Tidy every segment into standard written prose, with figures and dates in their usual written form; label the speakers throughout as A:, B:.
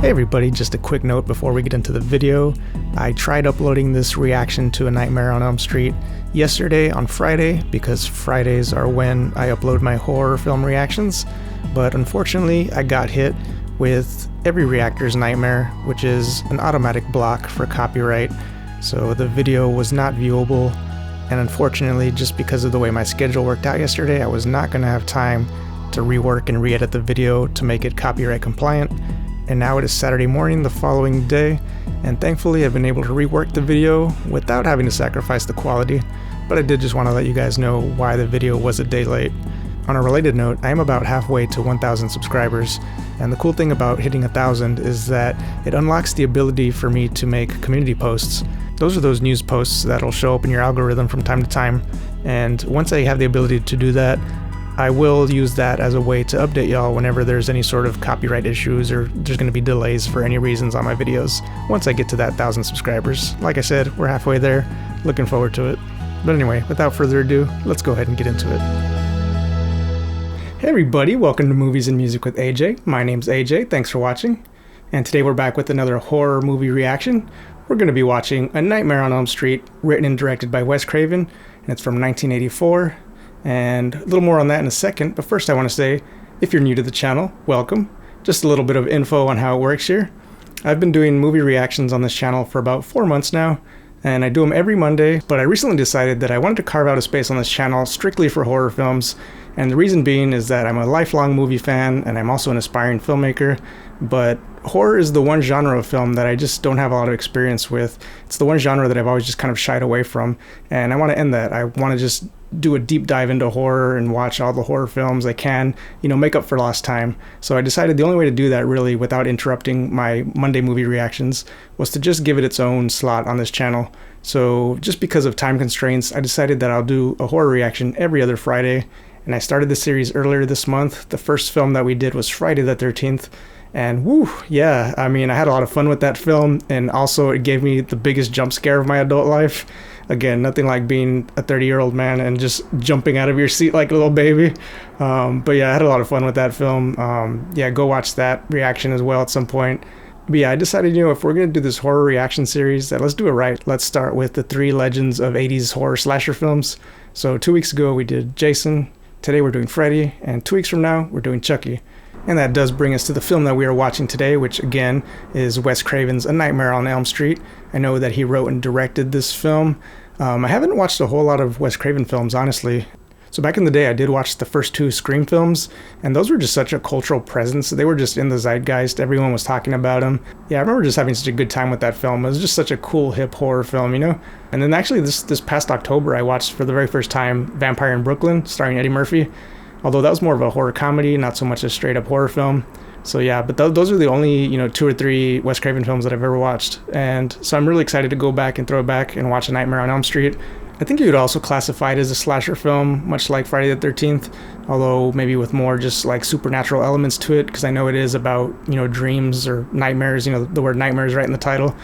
A: Hey everybody, just a quick note before we get into the video. I tried uploading this reaction to A Nightmare on Elm Street yesterday on Friday, because Fridays are when I upload my horror film reactions, but unfortunately I got hit with every reactor's nightmare, which is an automatic block for copyright, so the video was not viewable, and unfortunately, just because of the way my schedule worked out yesterday, I was not going to have time to rework and re-edit the video to make it copyright compliant. And now it is Saturday morning the following day, and thankfully I've been able to rework the video without having to sacrifice the quality, but I did just want to let you guys know why the video was a day late. On a related note, I am about halfway to 1,000 subscribers, and the cool thing about hitting 1,000 is that it unlocks the ability for me to make community posts. Those are those news posts that'll show up in your algorithm from time to time, and once I have the ability to do that, I will use that as a way to update y'all whenever there's any sort of copyright issues or there's going to be delays for any reasons on my videos once I get to that 1,000 subscribers. Like I said, we're halfway there, looking forward to it. But anyway, without further ado, let's go ahead and get into it. Hey everybody, welcome to Movies and Music with AJ. My name's AJ, thanks for watching. And today we're back with another horror movie reaction. We're going to be watching A Nightmare on Elm Street, written and directed by Wes Craven, and it's from 1984. And a little more on that in a second, but first I want to say, if you're new to the channel, welcome. Just a little bit of info on how it works here. I've been doing movie reactions on this channel for about 4 months now, and I do them every Monday, but I recently decided that I wanted to carve out a space on this channel strictly for horror films, and the reason being is that I'm a lifelong movie fan, and I'm also an aspiring filmmaker, but horror is the one genre of film that I just don't have a lot of experience with. It's the one genre that I've always just kind of shied away from, and I want to end that. I want to just do a deep dive into horror and watch all the horror films I can, make up for lost time. So I decided the only way to do that really without interrupting my Monday movie reactions was to just give it its own slot on this channel. So just because of time constraints, I decided that I'll do a horror reaction every other Friday, and I started the series earlier this month. The first film that we did was Friday the 13th. And woo, yeah, I had a lot of fun with that film, and also it gave me the biggest jump scare of my adult life. Again, nothing like being a 30-year-old man and just jumping out of your seat like a little baby. But yeah, I had a lot of fun with that film. Yeah, go watch that reaction as well at some point. But yeah, I decided, if we're going to do this horror reaction series, that let's do it right. Let's start with the 3 legends of 80s horror slasher films. So 2 weeks ago we did Jason, today we're doing Freddy, and 2 weeks from now we're doing Chucky. And that does bring us to the film that we are watching today, which again is Wes Craven's A Nightmare on Elm Street. I know that he wrote and directed this film. I haven't watched a whole lot of Wes Craven films, honestly. So back in the day, I did watch the first 2 Scream films, and those were just such a cultural presence. They were just in the zeitgeist. Everyone was talking about them. Yeah, I remember just having such a good time with that film. It was just such a cool, hip horror film, And then actually this past October, I watched for the very first time Vampire in Brooklyn, starring Eddie Murphy. Although that was more of a horror comedy, not so much a straight up horror film. So yeah, but those are the only, 2 or 3 Wes Craven films that I've ever watched. And so I'm really excited to go back and throw it back and watch A Nightmare on Elm Street. I think you could also classify it as a slasher film, much like Friday the 13th, although maybe with more just like supernatural elements to it, because I know it is about, dreams or nightmares, the word nightmare is right in the title.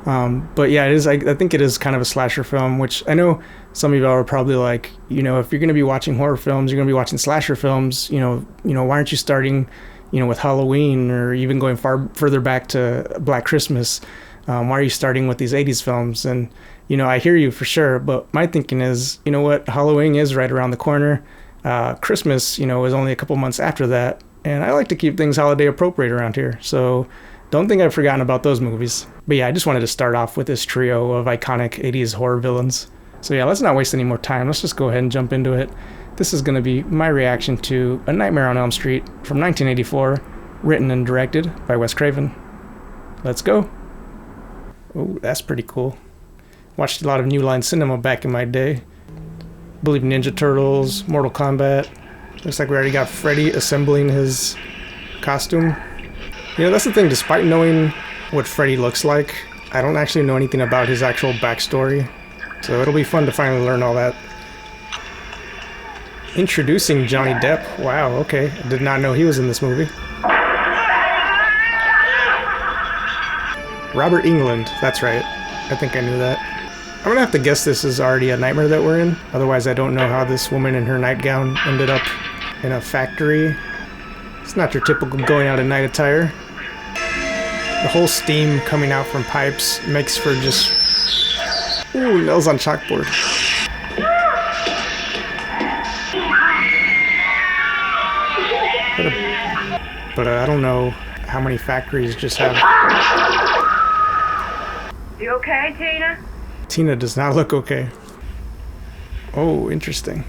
A: But yeah, it is. I think it is kind of a slasher film, which I know some of y'all are probably like, if you're going to be watching horror films, you're going to be watching slasher films, why aren't you starting, with Halloween or even going further back to Black Christmas? Why are you starting with these 80s films? And, I hear you for sure, but my thinking is, what, Halloween is right around the corner. Christmas, is only a couple months after that. And I like to keep things holiday appropriate around here. So don't think I've forgotten about those movies. But yeah, I just wanted to start off with this trio of iconic 80s horror villains. So yeah, let's not waste any more time. Let's just go ahead and jump into it. This is going to be my reaction to A Nightmare on Elm Street from 1984, written and directed by Wes Craven. Let's go. Oh, that's pretty cool. Watched a lot of New Line Cinema back in my day. Believe Ninja Turtles, Mortal Kombat. Looks like we already got Freddy assembling his costume. That's the thing, despite knowing what Freddy looks like, I don't actually know anything about his actual backstory. So it'll be fun to finally learn all that. Introducing Johnny Depp. Wow, okay. I did not know he was in this movie. Robert Englund, that's right. I think I knew that. I'm gonna have to guess this is already a nightmare that we're in. Otherwise I don't know how this woman in her nightgown ended up in a factory. It's not your typical going out at night attire. The whole steam coming out from pipes makes for just... Ooh, nails on chalkboard. But I don't know how many factories just have...
B: You okay, Tina?
A: Tina does not look okay. Oh, interesting.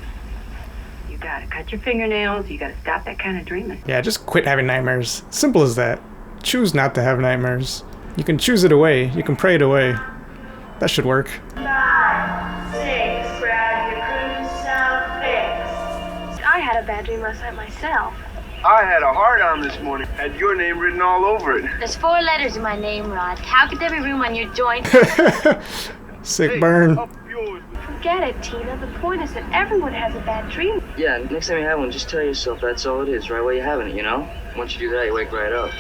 B: You gotta cut your fingernails. You gotta stop that kind of dreaming.
A: Yeah, just quit having nightmares. Simple as that. Choose not to have nightmares. You can choose it away. You can pray it away. That should work.
B: 5, 6, grab your cruise sound fix. I had a bad dream last night myself.
C: I had a heart-on this morning. Had your name written all over it.
D: There's 4 letters in my name, Rod. How could there be room on your joint?
A: Sick burn.
C: Up yours.
B: Forget it, Tina. The point is that everyone has a bad dream.
E: Yeah, next time you have one, just tell yourself that's all it is, right where you're having it, you know? Once you do that, you wake right up.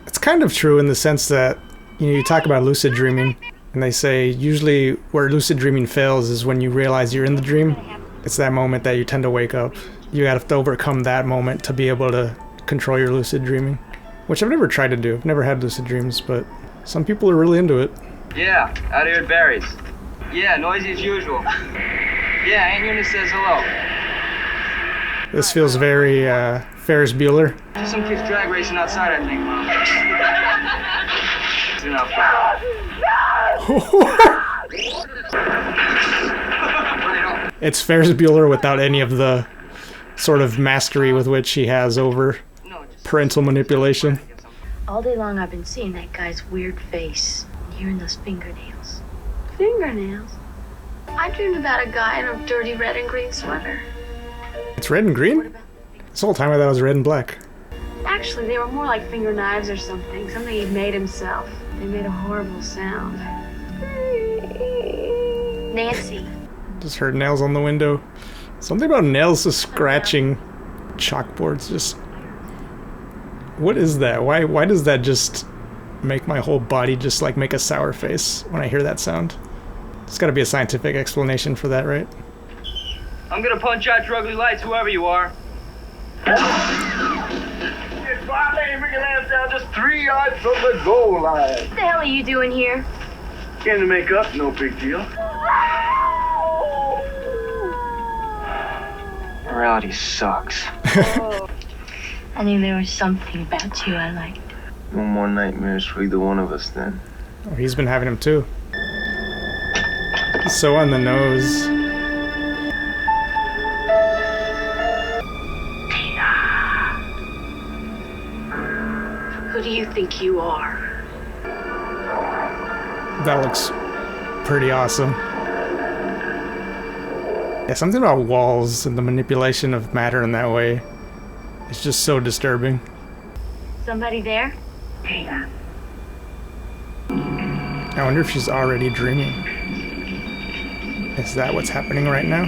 A: It's kind of true in the sense that, you know, you talk about lucid dreaming, and they say usually where lucid dreaming fails is when you realize you're in the dream. It's that moment that you tend to wake up. You have to overcome that moment to be able to control your lucid dreaming, which I've never tried to do. I've never had lucid dreams, but some people are really into it.
E: Yeah, out here at Barry's. Yeah, noisy as usual. Yeah, Aunt Eunice says hello.
A: This feels very Ferris Bueller.
E: Just some kids drag racing outside, I think, Mom. It's enough.
A: It's Ferris Bueller without any of the sort of mastery with which he has over parental manipulation.
D: All day long I've been seeing that guy's weird face and hearing those fingernails.
B: Fingernails?
D: I dreamed about a guy in a dirty red and green sweater.
A: It's red and green? This whole time I thought it was red and black.
B: Actually, they were more like finger knives or something. Something he'd made himself. They made a horrible sound.
D: Nancy.
A: Just heard nails on the window. Something about nails just scratching chalkboards. Just... What is that? Why does that just make my whole body just like make a sour face when I hear that sound? There's gotta be a scientific explanation for that, right?
E: I'm gonna punch out your ugly lights, whoever you are.
C: Get by lane, bring your lamp down just 3 yards from the goal line.
D: What the hell are you doing here?
C: Came to make up, no big deal.
E: Morality sucks.
D: I knew there was something about you I liked.
C: No more nightmares for either one of us then.
A: Oh, he's been having them too. He's so on the nose.
B: Who do you think you are?
A: That looks pretty awesome. Yeah, something about walls and the manipulation of matter in that way. It's just so disturbing.
D: Somebody there?
B: Tina.
A: I wonder if she's already dreaming. Is that what's happening right now?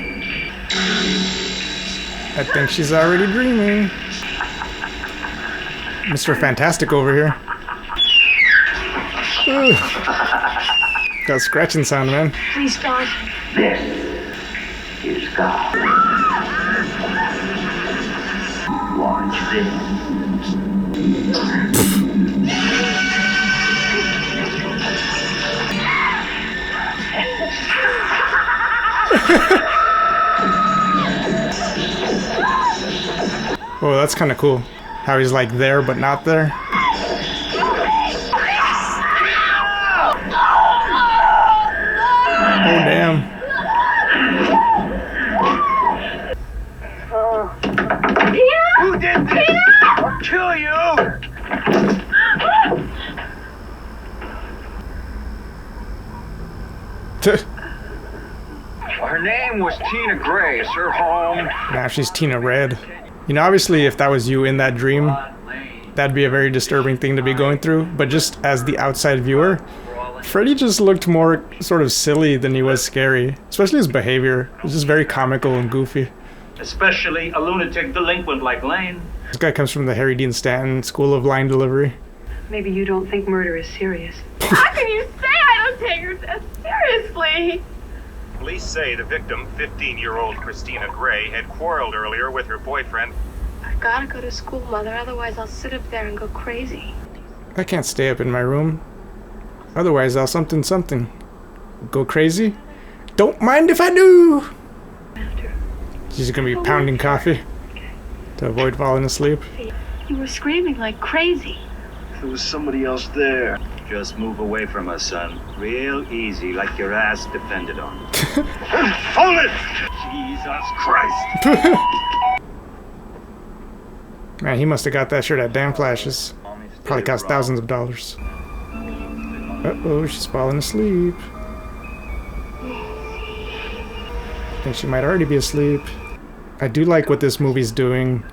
A: I think she's already dreaming. Mr. Fantastic over here. Ooh. Got a scratching sound, man.
B: Please, God.
C: This is God. Watch this.
A: Oh, that's kind of cool. How he's like there but not there. Oh, damn.
C: Who did this? I'll kill you! Her name was Tina Gray. Is her home?
A: Now she's Tina Red. You know, obviously, if that was you in that dream, that'd be a very disturbing thing to be going through. But just as the outside viewer, Freddy just looked more sort of silly than he was scary. Especially his behavior. It was just very comical and goofy.
F: Especially a lunatic delinquent like Lane.
A: This guy comes from the Harry Dean Stanton School of Line Delivery.
B: Maybe you don't think murder is serious.
D: How can you say I don't take her death seriously?
G: Police say the victim, 15-year-old Christina Gray, had quarreled earlier with her boyfriend.
B: I gotta go to school, Mother, otherwise I'll sit up there and go crazy.
A: I can't stay up in my room. Otherwise I'll something. Go crazy? Don't mind if I do! She's gonna be pounding coffee to avoid falling asleep.
D: You were screaming like crazy.
H: There was somebody else there.
F: Just move away from us, son. Real easy, like your ass depended on it.
H: Hold it! Jesus Christ!
A: Man, he must have got that shirt at Damn Flashes. Probably cost thousands of dollars. Uh-oh, she's falling asleep. I think she might already be asleep. I do like what this movie's doing,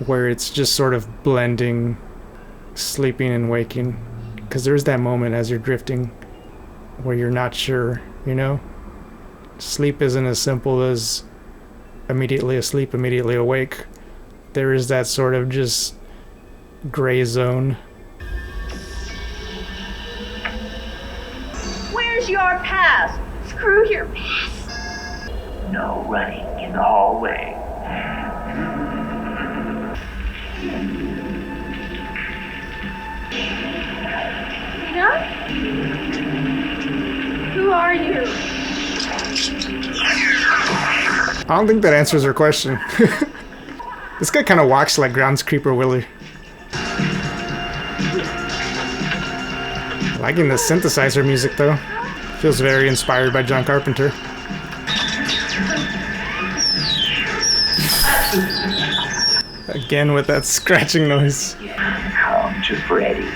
A: where it's just sort of blending sleeping and waking. Because there's that moment as you're drifting where you're not sure, you know? Sleep isn't as simple as immediately asleep, immediately awake. There is that sort of just gray zone.
C: Where's your pass? Screw your pass.
H: No running in the hallway.
C: Tina? Who are you?
A: I don't think that answers her question. This guy kind of walks like Groundskeeper Willie. Liking the synthesizer music though. Feels very inspired by John Carpenter. Again with that scratching noise.
H: Come to Freddy.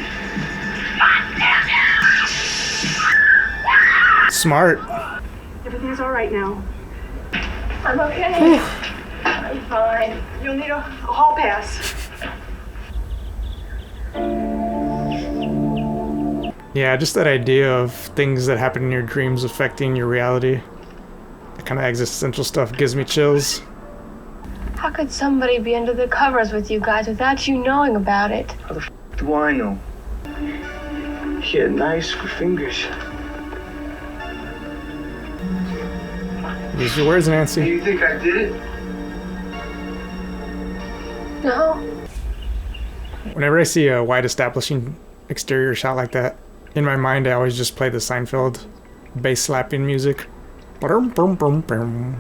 A: Smart.
B: Everything's all right now.
C: I'm okay. I'm fine.
B: You'll need a hall pass.
A: Yeah, just that idea of things that happen in your dreams affecting your reality. That kind of existential stuff gives me chills.
D: How could somebody be under the covers with you guys without you knowing about it?
H: How the f do I know? She had nice fingers.
A: Use your words, Nancy.
H: You think I did it?
D: No.
A: Whenever I see a wide establishing exterior shot like that, in my mind I always just play the Seinfeld bass slapping music. Brum, brum, brum, brum.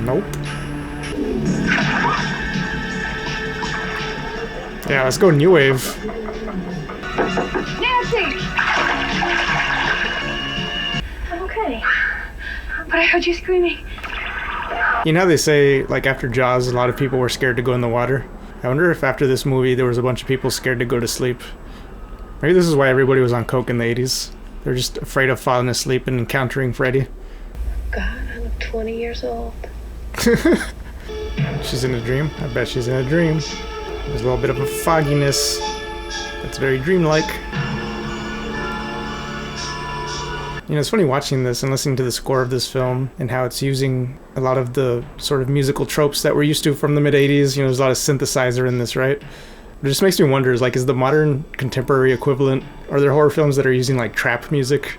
A: Nope. Yeah, let's go new wave.
C: Nancy! I'm okay. But I heard you screaming.
A: You know how they say, like, after Jaws, a lot of people were scared to go in the water? I wonder if after this movie there was a bunch of people scared to go to sleep. Maybe this is why everybody was on coke in the 80s. They're just afraid of falling asleep and encountering Freddy.
D: God, I look 20 years old.
A: She's in a dream. I bet she's in a dream. There's a little bit of a fogginess that's very dreamlike. You know, it's funny watching this and listening to the score of this film and how it's using a lot of the sort of musical tropes that we're used to from the mid-80s. You know, there's a lot of synthesizer in this, right? It just makes me wonder, is the modern contemporary equivalent, are there horror films that are using like trap music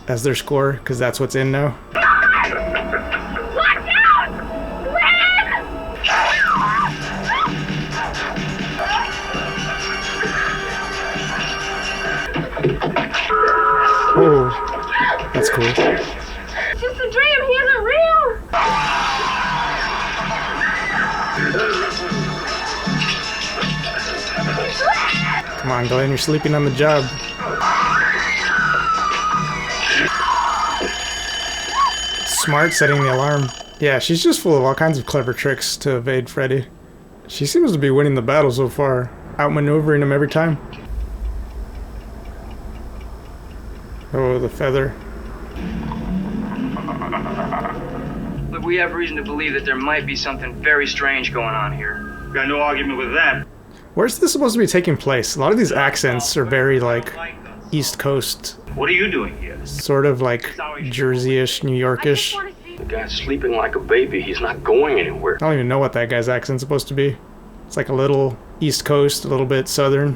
A: as their score? Because that's what's in now.
C: Watch out! Run!
A: Oh, that's cool.
C: It's just a dream. He isn't real.
A: Come on, Glenn, you're sleeping on the job. Smart setting the alarm. Yeah, she's just full of all kinds of clever tricks to evade Freddy. She seems to be winning the battle so far, outmaneuvering him every time. Oh, the feather.
E: Look, we have reason to believe that there might be something very strange going on here.
F: Got no argument with that.
A: Where's this supposed to be taking place? A lot of these accents are very, like, East Coast.
F: What are you doing here?
A: Sort of like Jersey-ish, New York-ish.
H: The guy's sleeping like a baby. He's not going anywhere.
A: I don't even know what that guy's accent's supposed to be. It's like a little East Coast, a little bit Southern.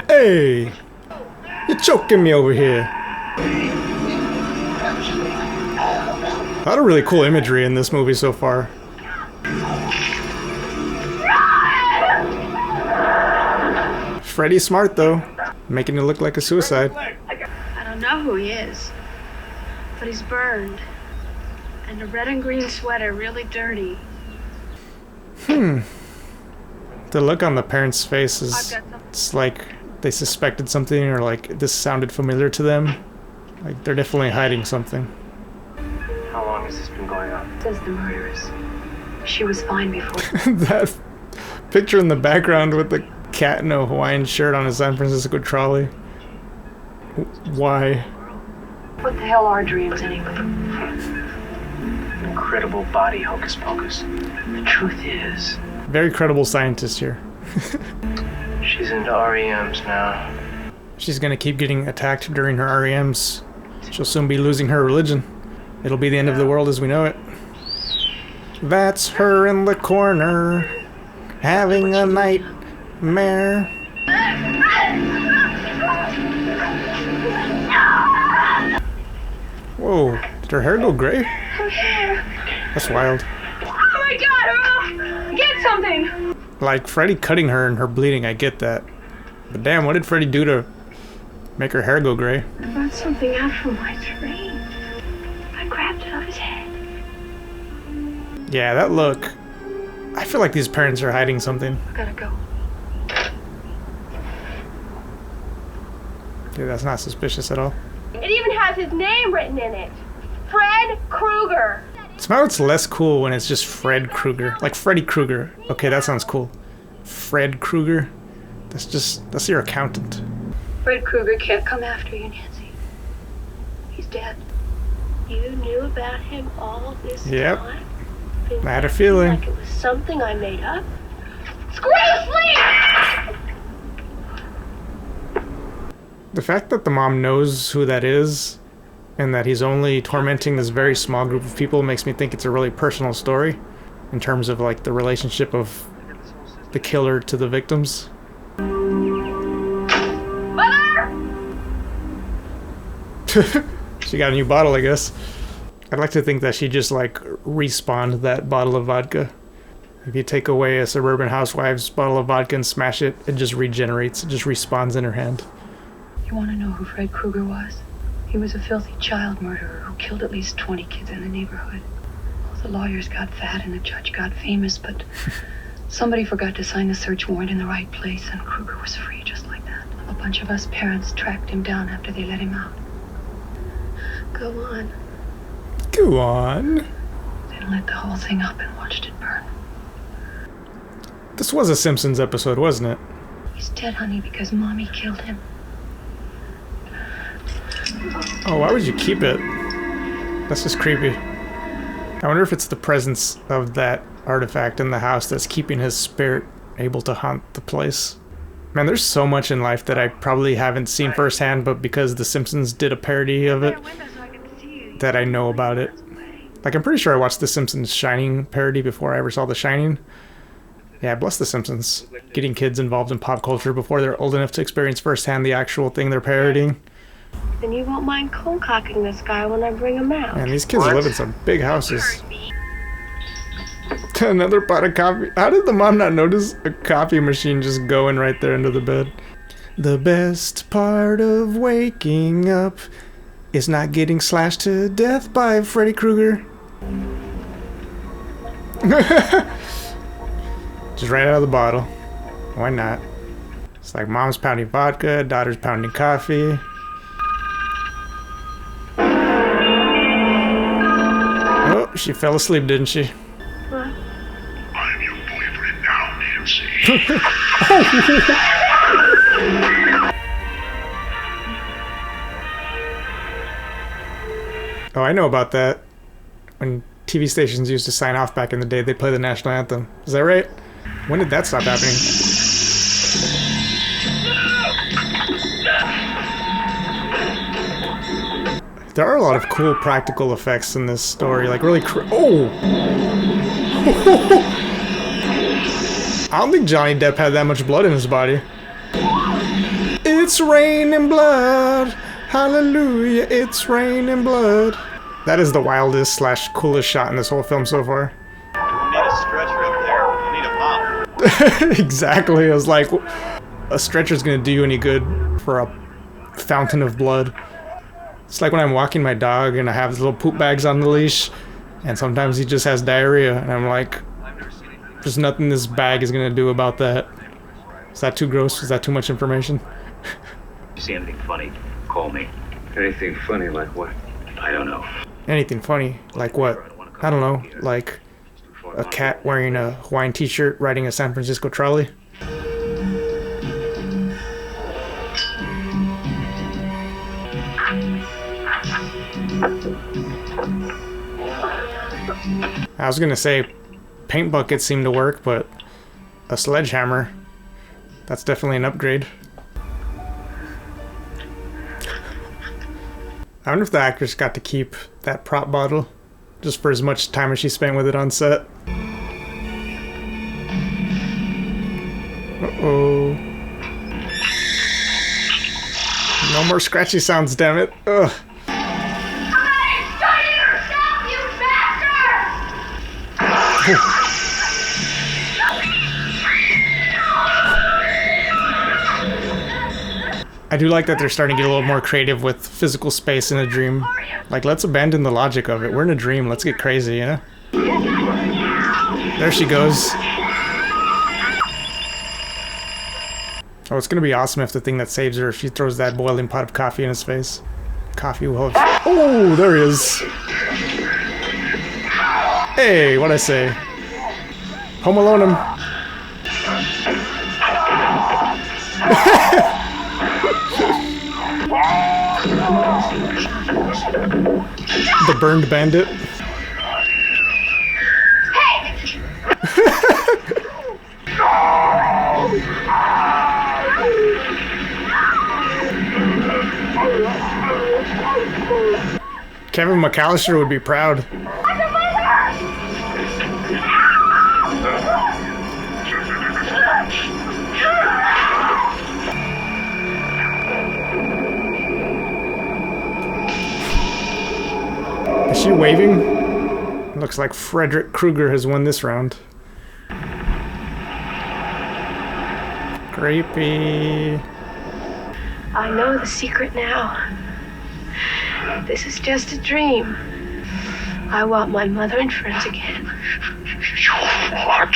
A: Hey! You're choking me over here. A lot of really cool imagery in this movie so far. Freddy's smart though, making it look like a suicide.
D: I don't know who he is, but he's burned. And a red and green sweater, really dirty.
A: The look on the parents' faces, it's like they suspected something or like this sounded familiar to them. Like they're definitely hiding something.
H: How long has this been going on?
D: Says the murderers. She was fine before.
A: That picture in the background with the cat in a Hawaiian shirt on a San Francisco trolley. Why?
D: What the hell are dreams anyway?
H: Incredible body hocus pocus. The truth is,
A: Very credible scientist here.
H: she's into REMs now.
A: She's gonna keep getting attacked during her REMs. She'll soon be losing her religion. It'll be the end of the world as we know it. That's her in the corner, having a nightmare. Whoa, did her hair go gray? That's wild.
C: Oh my god, Earl! Get something!
A: Like, Freddy cutting her and her bleeding, I get that. But damn, what did Freddy do to make her hair go gray?
D: I brought something out from my tree. I grabbed it off his head.
A: Yeah, that look. I feel like these parents are hiding something.
D: I gotta go.
A: Dude, that's not suspicious at all.
C: It even has his name written in it. Fred Krueger.
A: Somehow it's less cool when it's just Fred Krueger. Like Freddy Krueger. Okay, that sounds cool. Fred Krueger? That's your accountant.
D: Fred Krueger can't come after you, Nancy. He's dead.
B: You knew about him all this
A: Yep.
B: time?
A: I had a feeling.
B: Like it was something I made up?
C: Screw sleep!
A: The fact that the mom knows who that is and that he's only tormenting this very small group of people makes me think it's a really personal story in terms of like the relationship of the killer to the victims.
C: Mother!
A: She got a new bottle, I guess. I'd like to think that she just like respawned that bottle of vodka. If you take away a suburban housewife's bottle of vodka and smash it, it just regenerates. It just respawns in her hand.
D: You want to know who Fred Krueger was? He was a filthy child murderer who killed at least 20 kids in the neighborhood. The lawyers got fat and the judge got famous, but somebody forgot to sign the search warrant in the right place, and Krueger was free just like that. A bunch of us parents tracked him down after they let him out.
B: Go on.
A: Go on.
D: Then lit the whole thing up and watched it burn.
A: This was a Simpsons episode, wasn't it?
D: He's dead, honey, because Mommy killed him.
A: Oh, why would you keep it? That's just creepy. I wonder if it's the presence of that artifact in the house that's keeping his spirit able to haunt the place. Man, there's so much in life that I probably haven't seen firsthand, but because The Simpsons did a parody of it, that I know about it. Like, I'm pretty sure I watched The Simpsons Shining parody before I ever saw The Shining. Yeah, bless The Simpsons. Getting kids involved in pop culture before they're old enough to experience firsthand the actual thing they're parodying.
B: Then you won't mind cold cocking this guy when I bring him out.
A: Man, these kids live in some big houses. Another pot of coffee. How did the mom not notice a coffee machine just going right there into the bed? The best part of waking up is not getting slashed to death by Freddy Krueger. Just right out of the bottle. Why not? It's like mom's pounding vodka, daughter's pounding coffee. Oh, she fell asleep, didn't she?
F: I'm your boyfriend now, Nancy.
A: Oh, I know about that. When TV stations used to sign off back in the day, they'd play the national anthem. Is that right? When did that stop happening? There are a lot of cool practical effects in this story, like really oh! I don't think Johnny Depp had that much blood in his body. It's raining blood, hallelujah, it's raining blood. That is the wildest / coolest shot in this whole film so far.
G: You don't need a stretcher up there. You need a mop.
A: Exactly. I was like, a stretcher's gonna do you any good for a fountain of blood? It's like when I'm walking my dog and I have little poop bags on the leash, and sometimes he just has diarrhea, and I'm like, there's nothing this bag is gonna do about that. Is that too gross? Is that too much information?
F: You see anything funny, call me.
H: Anything funny like what?
F: I don't know.
A: Anything funny? Like what? I don't know. Like a cat wearing a Hawaiian t-shirt riding a San Francisco trolley? I was gonna say paint buckets seem to work, but a sledgehammer, that's definitely an upgrade. I wonder if the actress got to keep that prop bottle just for as much time as she spent with it on set. Uh-oh. No more scratchy sounds, damn it. Ugh. I do like that they're starting to get a little more creative with physical space in a dream. Like, let's abandon the logic of it. We're in a dream. Let's get crazy, you know? There she goes. Oh, it's gonna be awesome if the thing that saves her, if she throws that boiling pot of coffee in his face. Coffee will have... Oh, there he is. Hey, what'd I say? Home Alone him. The burned bandit. Kevin McAllister would be proud. Is she waving? Looks like Freddy Krueger has won this round. Creepy.
B: I know the secret now. This is just a dream. I want my mother and friends again.
H: What?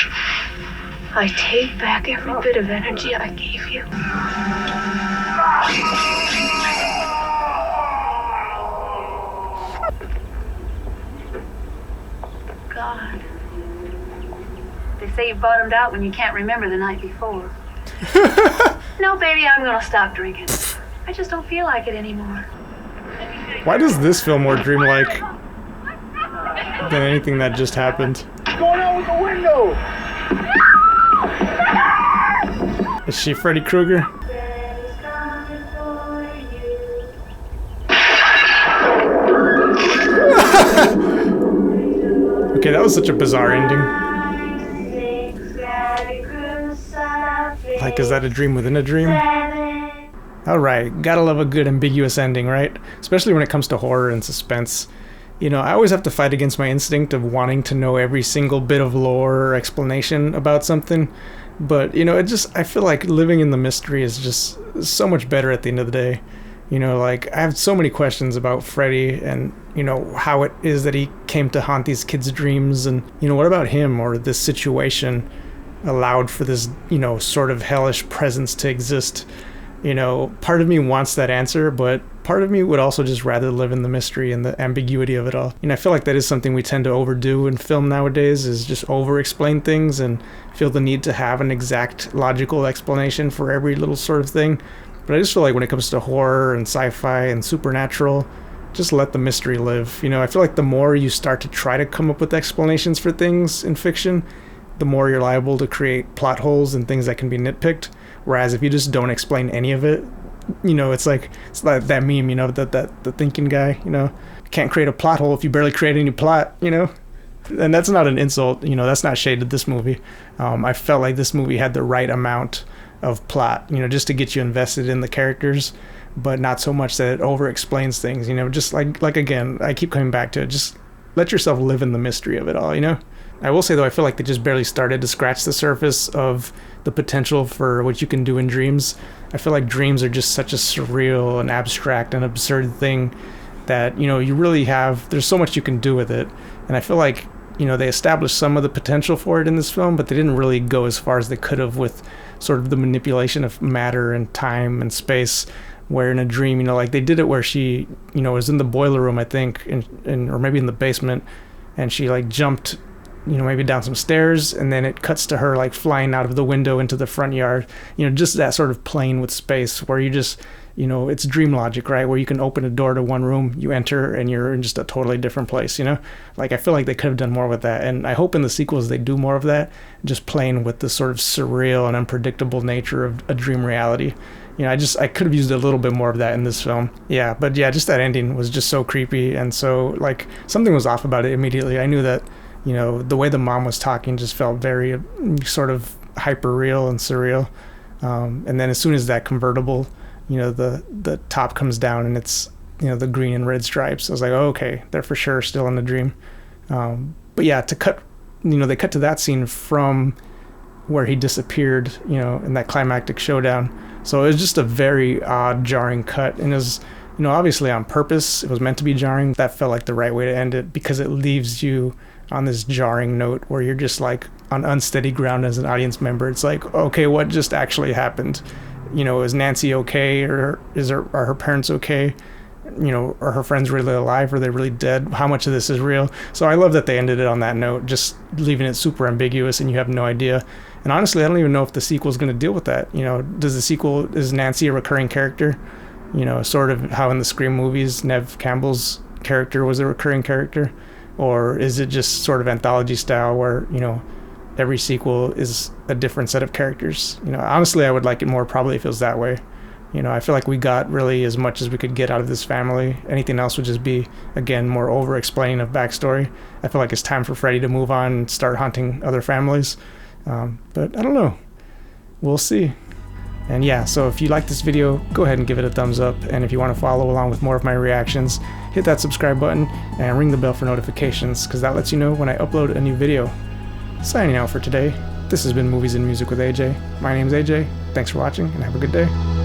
B: I take back every bit of energy I gave you. God.
D: They say you bottomed out when you can't remember the night before. No, baby, I'm gonna stop drinking. I just don't feel like it anymore.
A: Why does this feel more dreamlike than anything that just happened?
H: What's going on with the window?
A: Is she Freddy Krueger? Okay, that was such a bizarre ending. Like, is that a dream within a dream? Alright, gotta love a good ambiguous ending, right? Especially when it comes to horror and suspense. You know, I always have to fight against my instinct of wanting to know every single bit of lore or explanation about something. But, you know, I feel like living in the mystery is just so much better at the end of the day. You know, like, I have so many questions about Freddy and, you know, how it is that he came to haunt these kids' dreams. And, you know, what about him or this situation allowed for this, you know, sort of hellish presence to exist? You know, part of me wants that answer, but part of me would also just rather live in the mystery and the ambiguity of it all. You know, I feel like that is something we tend to overdo in film nowadays, is just over-explain things and feel the need to have an exact logical explanation for every little sort of thing. But I just feel like when it comes to horror and sci-fi and supernatural, just let the mystery live. You know, I feel like the more you start to try to come up with explanations for things in fiction, the more you're liable to create plot holes and things that can be nitpicked. Whereas if you just don't explain any of it, you know, it's like that meme, you know, that the thinking guy, you know, can't create a plot hole if you barely create any plot, you know. And that's not an insult, you know, that's not shade to this movie. I felt like this movie had the right amount of plot, you know, just to get you invested in the characters but not so much that it over explains things, you know, just like again, I keep coming back to it, just let yourself live in the mystery of it all, you know. I will say though, I feel like they just barely started to scratch the surface of the potential for what you can do in dreams. I feel like dreams are just such a surreal and abstract and absurd thing that, you know, you really have, there's so much you can do with it. And I feel like, you know, they established some of the potential for it in this film, but they didn't really go as far as they could have with sort of the manipulation of matter and time and space, where in a dream, you know, like they did it where she, you know, was in the boiler room, I think, or maybe in the basement, and she like jumped, you know, maybe down some stairs, and then it cuts to her like flying out of the window into the front yard. You know, just that sort of playing with space where you just, you know, it's dream logic, right? Where you can open a door to one room, you enter, and you're in just a totally different place, you know? Like, I feel like they could have done more with that, and I hope in the sequels they do more of that, just playing with the sort of surreal and unpredictable nature of a dream reality. You know, I could have used a little bit more of that in this film. Yeah, but yeah, just that ending was just so creepy, and so, like, something was off about it immediately. I knew that, you know, the way the mom was talking just felt very sort of hyper real and surreal. And then as soon as that convertible, you know, the top comes down and it's, you know, the green and red stripes, I was like, oh, okay, they're for sure still in the dream. But yeah, to cut, you know, they cut to that scene from where he disappeared, you know, in that climactic showdown. So it was just a very odd, jarring cut, and it was, you know, obviously on purpose. It was meant to be jarring. That felt like the right way to end it, because it leaves you on this jarring note where you're just like on unsteady ground as an audience member. It's like, okay, what just actually happened? You know, is Nancy okay, or are her parents okay? You know, are her friends really alive? Are they really dead? How much of this is real? So I love that they ended it on that note, just leaving it super ambiguous and you have no idea. And honestly, I don't even know if the sequel is going to deal with that. You know, is Nancy a recurring character? You know, sort of how in the Scream movies, Neve Campbell's character was a recurring character? Or is it just sort of anthology style where, you know, every sequel is a different set of characters? You know, honestly, I would like it more probably if it was that way. You know, I feel like we got really as much as we could get out of this family. Anything else would just be, again, more over-explaining of backstory. I feel like it's time for Freddy to move on and start hunting other families. But I don't know. We'll see. And yeah, so if you like this video, go ahead and give it a thumbs up. And if you want to follow along with more of my reactions, hit that subscribe button and ring the bell for notifications, because that lets you know when I upload a new video. Signing out for today, this has been Movies and Music with AJ. My name's AJ. Thanks for watching, and have a good day.